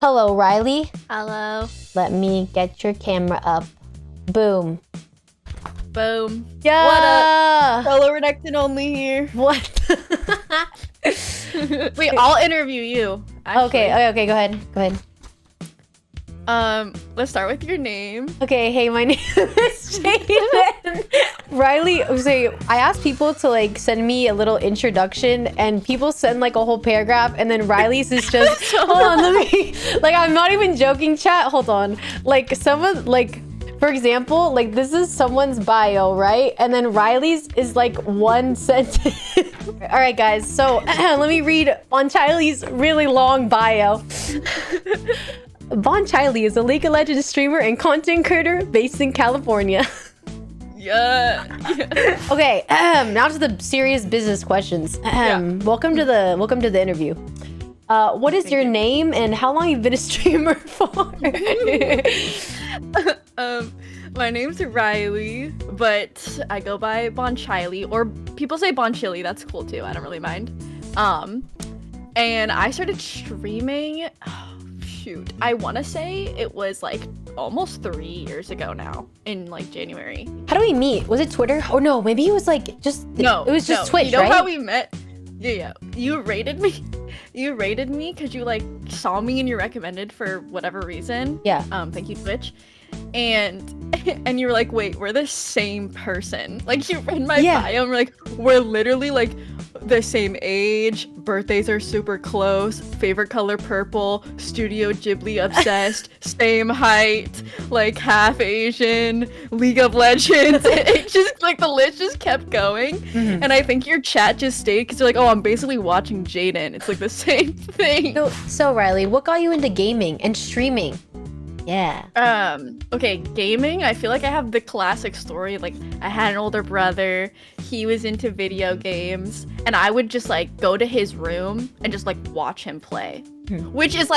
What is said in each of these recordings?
Hello, Riley. Hello. Let me get your camera up. Boom. Boom. Yeah. What up? Solo Redacted only here. What? Wait, I'll interview you. Actually. Okay, go ahead. Let's start with your name. Okay, hey, my name is Jaden. Riley, I asked people to send me a little introduction, and people send a whole paragraph, and then Riley's is just hold on, let me I'm not even joking, chat. Hold on. For example, this is someone's bio, right? And then Riley's is one sentence. All right, guys. So let me read on Charlie's really long bio. Von Chiley is a League of Legends streamer and content creator based in California. Yeah. Okay, now to the serious business questions. Welcome to the interview. What is your name and how long you've been a streamer for? My name's Riley, but I go by Bon Chiley, or people say Bon Chili. That's cool too. I don't really mind. And I started streaming. Shoot, I want to say it was almost 3 years ago now, in January. How do we meet? Was it Twitter? Oh no, maybe it was no, it was just Twitch, you know right? How we met? Yeah. You rated me because you saw me and you recommended for whatever reason. Yeah. Thank you, Twitch. And you were like, wait, we're the same person. You read my bio and we're literally the same age, birthdays are super close, favorite color purple, Studio Ghibli obsessed, same height, half Asian, League of Legends. It just the list just kept going. Mm-hmm. And I think your chat just stayed because you're oh, I'm basically watching Jaden. It's the same thing. So Riley, what got you into gaming and streaming? Yeah. Okay, gaming, I feel I have the classic story. I had an older brother, he was into video games, and I would just go to his room and just watch him play. Which is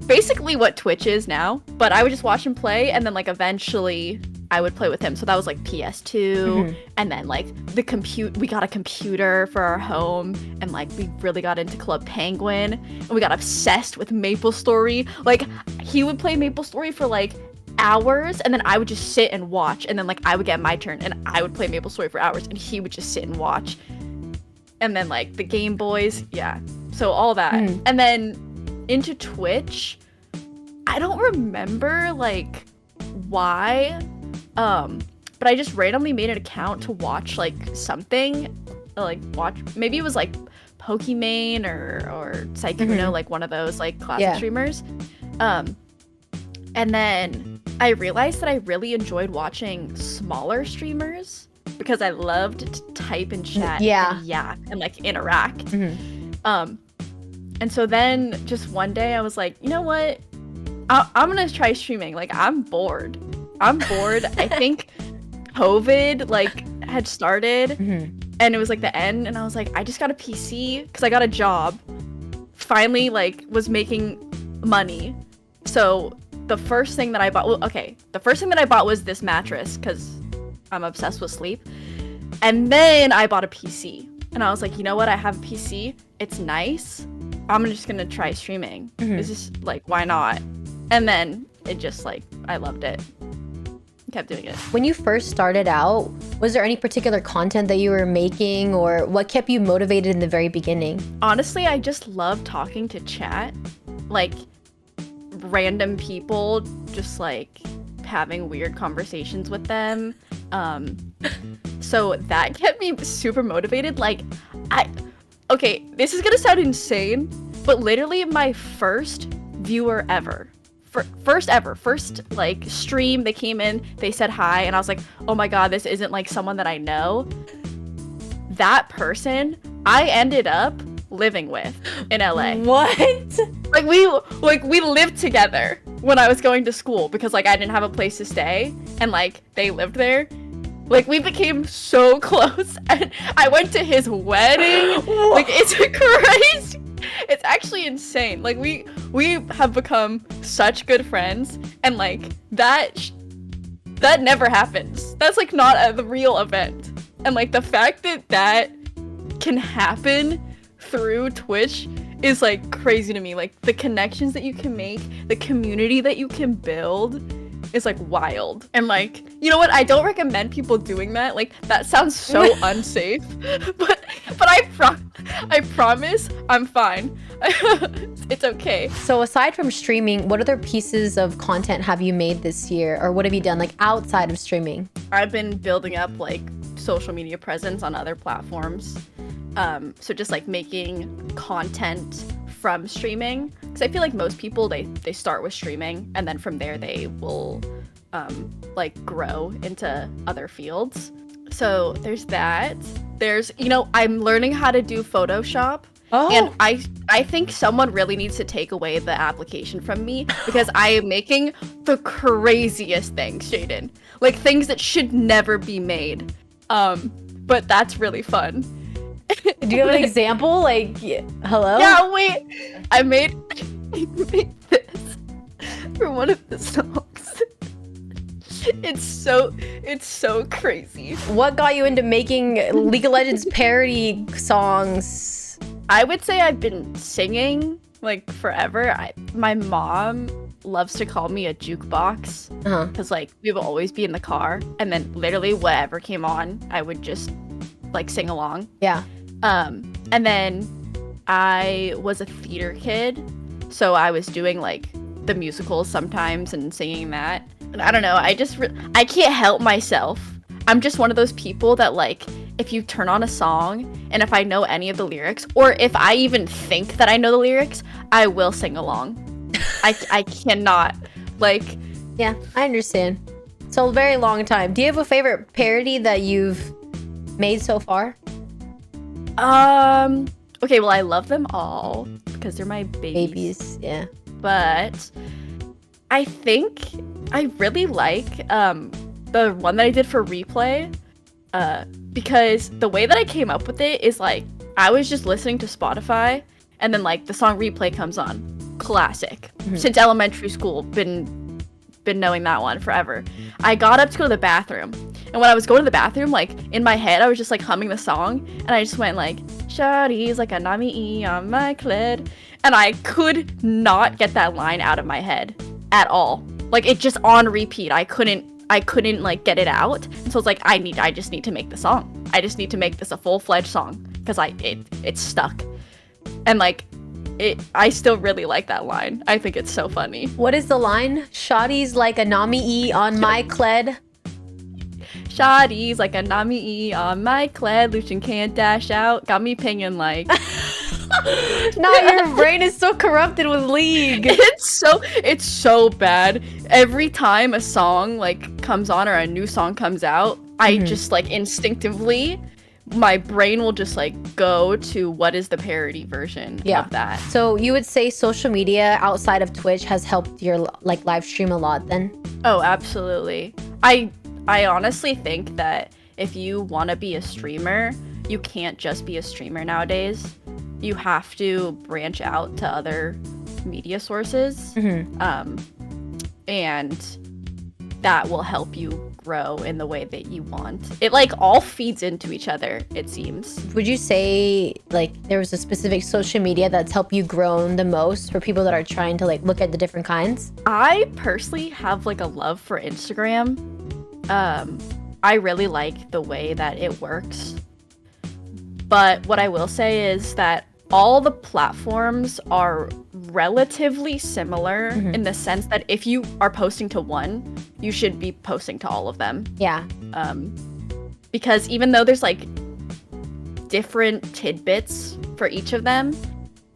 basically what Twitch is now, but I would just watch him play, and then eventually I would play with him. So that was PS2, and then we got a computer for our home, and we really got into Club Penguin, and we got obsessed with MapleStory. He would play MapleStory for hours, and then I would just sit and watch, and then I would get my turn and I would play MapleStory for hours, and he would just sit and watch. And then the Game Boys, yeah, so all that. And then into Twitch, I don't remember why, but I just randomly made an account to watch something, maybe it was Pokimane or Sykkuno, one of those classic streamers. And then I realized that I really enjoyed watching smaller streamers because I loved to type and chat and interact. And so then just one day I was you know what? I'm gonna try streaming. I'm bored. I think COVID had started and it was the end, and I was I just got a PC because I got a job. Finally was making money. So the first thing that I bought was this mattress because I'm obsessed with sleep. And then I bought a PC. And I was you know what? I have a PC. It's nice. I'm just gonna try streaming. It's just why not? And then it just I loved it. Kept doing it. When you first started out, was there any particular content that you were making, or what kept you motivated in the very beginning? Honestly, I just love talking to chat. Random people, just having weird conversations with them. So that kept me super motivated. Okay, this is gonna sound insane, but literally my first viewer ever, first stream, they came in, they said hi, and I was oh my god, this isn't someone that I know. That person I ended up living with in LA. What? We lived together when I was going to school because I didn't have a place to stay, and they lived there. We became so close, and I went to his wedding. It's crazy. It's actually insane. We have become such good friends, and that never happens. That's not the real event. And the fact that can happen through Twitch is like crazy to me. Like the connections that you can make, the community that you can build is like wild. And like, you know what? I don't recommend people doing that. Like that sounds so unsafe. But I promise I'm fine. It's okay. So aside from streaming, what other pieces of content have you made this year, or what have you done like outside of streaming? I've been building up like social media presence on other platforms. So just like making content from streaming, because I feel like most people they start with streaming and then from there they will like grow into other fields. So there's that. There's, you know, I'm learning how to do Photoshop. Oh. And I think someone really needs to take away the application from me because I am making the craziest things, Jaden. Like things that should never be made. But that's really fun. Do you have an example? Like, hello? Yeah, wait. I made this for one of the songs. It's so crazy. What got you into making League of Legends parody songs? I would say I've been singing like forever. My mom loves to call me a jukebox because like we would always be in the car and then literally whatever came on, I would just like sing along. Yeah. And then I was a theater kid, so I was doing like the musicals sometimes and singing that. And I don't know, I can't help myself. I'm just one of those people that like, if you turn on a song and if I know any of the lyrics, or if I even think that I know the lyrics, I will sing along. I cannot, like... Yeah, I understand. So a very long time. Do you have a favorite parody that you've made so far? Okay, well I love them all because they're my babies. Yeah. But I think I really like the one that I did for replay, because the way that I came up with it is like I was just listening to Spotify and then like the song Replay comes on. Classic. Since elementary school, been knowing that one forever. I got up to go to the bathroom, and when I was going to the bathroom, like in my head I was just like humming the song, and I just went like shawty's like a nami on my cled, and I could not get that line out of my head at all. Like it just on repeat. I couldn't like get it out. And so I was like, I just need to make the song. I just need to make this a full-fledged song because it's stuck. And like I still really like that line. I think it's so funny. What is the line? Shawty's like a nami on my cled. Shawty's like a nami on my cled. Lucian can't dash out. Got me pinging like. No, your brain is so corrupted with League. It's so bad. Every time a song like comes on or a new song comes out, I just like instinctively, my brain will just like go to what is the parody version of that. So you would say social media outside of Twitch has helped your like live stream a lot then? Oh, absolutely. I honestly think that if you want to be a streamer, you can't just be a streamer nowadays. You have to branch out to other media sources. And that will help you grow in the way that you want. It like all feeds into each other, it seems. Would you say like there was a specific social media that's helped you grow the most for people that are trying to like look at the different kinds? I personally have like a love for Instagram. I really like the way that it works. But what I will say is that all the platforms are relatively similar in the sense that if you are posting to one, you should be posting to all of them. Yeah. Because even though there's like different tidbits for each of them,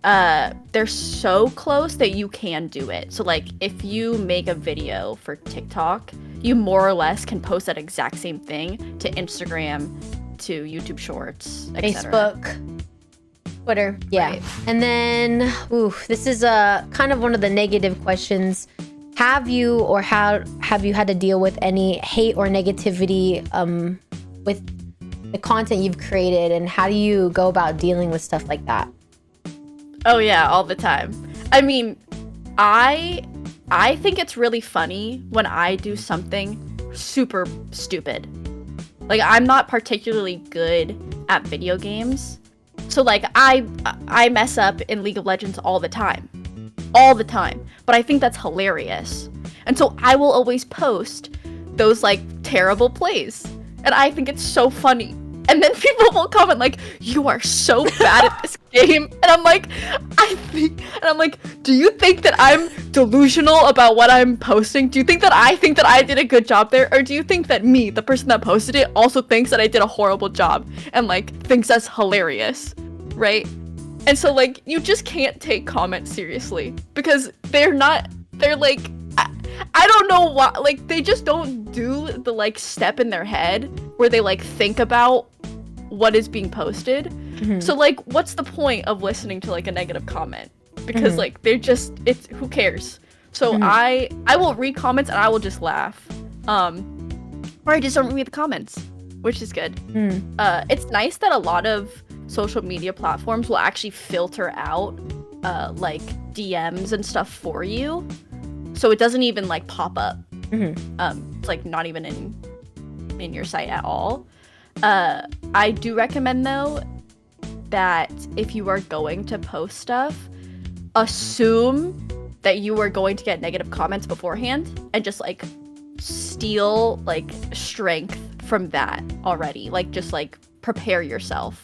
they're so close that you can do it. So like if you make a video for TikTok, you more or less can post that exact same thing to Instagram, to YouTube Shorts, etc. Facebook, Twitter. Yeah. Right. And then, this is kind of one of the negative questions. Have you have you had to deal with any hate or negativity with the content you've created, and how do you go about dealing with stuff like that? Oh yeah, all the time. I mean, I think it's really funny when I do something super stupid. Like, I'm not particularly good at video games, So like I mess up in League of Legends all the time. All the time. But I think that's hilarious. And so I will always post those like terrible plays. And I think it's so funny. And then people will comment like, you are so bad at this game. And I'm like, do you think that I'm delusional about what I'm posting? Do you think that I think that I did a good job there? Or do you think that me, the person that posted it, also thinks that I did a horrible job and like thinks that's hilarious, right? And so like, you just can't take comments seriously because they're like, I don't know why, like they just don't do the like step in their head where they like think about what is being posted. Mm-hmm. So like, what's the point of listening to like a negative comment? Because like they're just, it's, who cares? So I will read comments and I will just laugh. Or I just don't read the comments, which is good. It's nice that a lot of social media platforms will actually filter out like DMs and stuff for you. So it doesn't even like pop up. It's like not even in your site at all. I do recommend though that if you are going to post stuff, assume that you are going to get negative comments beforehand and just like steal like strength from that already. Like just like prepare yourself.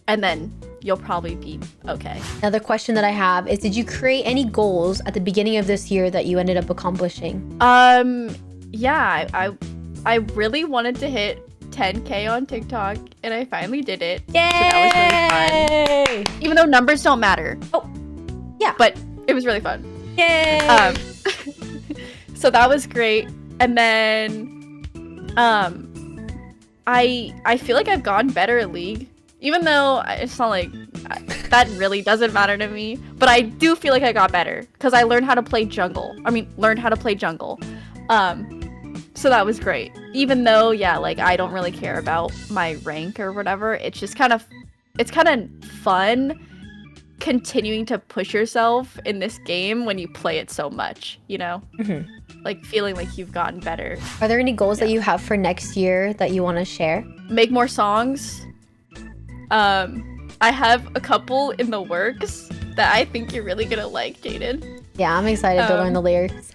And then you'll probably be okay. Another question that I have is, did you create any goals at the beginning of this year that you ended up accomplishing? Yeah, I really wanted to hit 10K on TikTok and I finally did it. Yay! So that was really fun. Even though numbers don't matter. Oh, yeah. But it was really fun. Yay! So that was great. And then I feel like I've gotten better at League. Even though it's not like that really doesn't matter to me, but I do feel like I got better because I learned how to play jungle. So that was great. Even though, yeah, like I don't really care about my rank or whatever. It's just kind of fun continuing to push yourself in this game when you play it so much, you know? Like feeling like you've gotten better. Are there any goals that you have for next year that you want to share? Make more songs. I have a couple in the works that I think you're really gonna like, Jaden. Yeah, I'm excited to learn the lyrics.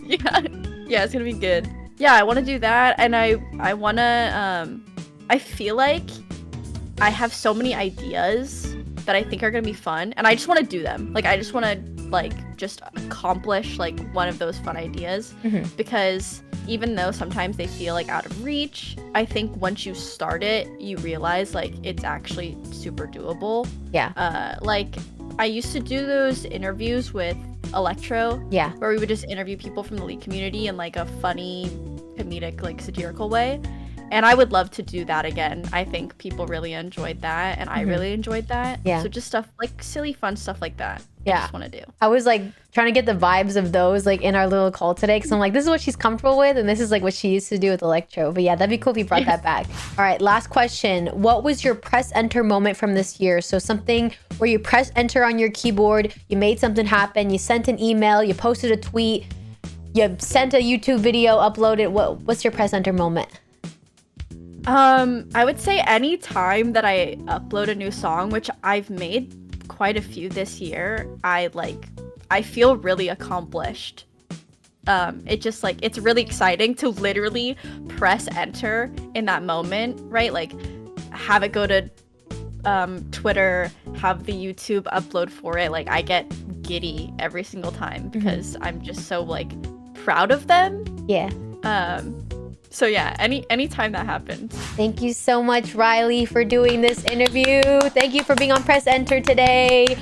Yeah, it's gonna be good. Yeah, I want to do that, and I want to, I feel like I have so many ideas that I think are gonna be fun, and I just want to do them. Like, I just want to, like, just accomplish, like, one of those fun ideas, because even though sometimes they feel, like, out of reach, I think once you start it, you realize, like, it's actually super doable. Yeah. Like, I used to do those interviews with Electro, where we would just interview people from the League community in, like, a funny, comedic, like, satirical way. And I would love to do that again. I think people really enjoyed that, and I really enjoyed that. Yeah. So just stuff, like, silly, fun stuff like that. Yeah. I just want to do. I was, like, trying to get the vibes of those, like, in our little call today, because I'm like, this is what she's comfortable with, and this is, like, what she used to do with Electro. But yeah, that'd be cool if you brought that back. All right, last question. What was your press enter moment from this year? So something where you press enter on your keyboard, you made something happen, you sent an email, you posted a tweet, you sent a YouTube video, uploaded. What's your press enter moment? I would say any time that I upload a new song, which I've made quite a few this year, I feel really accomplished. It just, like, it's really exciting to literally press enter in that moment, right? Like, have it go to Twitter, have the YouTube upload for it. Like, I get giddy every single time because I'm just so, like, proud of them. Yeah. So yeah, any time that happens. Thank you so much, Riley, for doing this interview. Thank you for being on Press Enter today.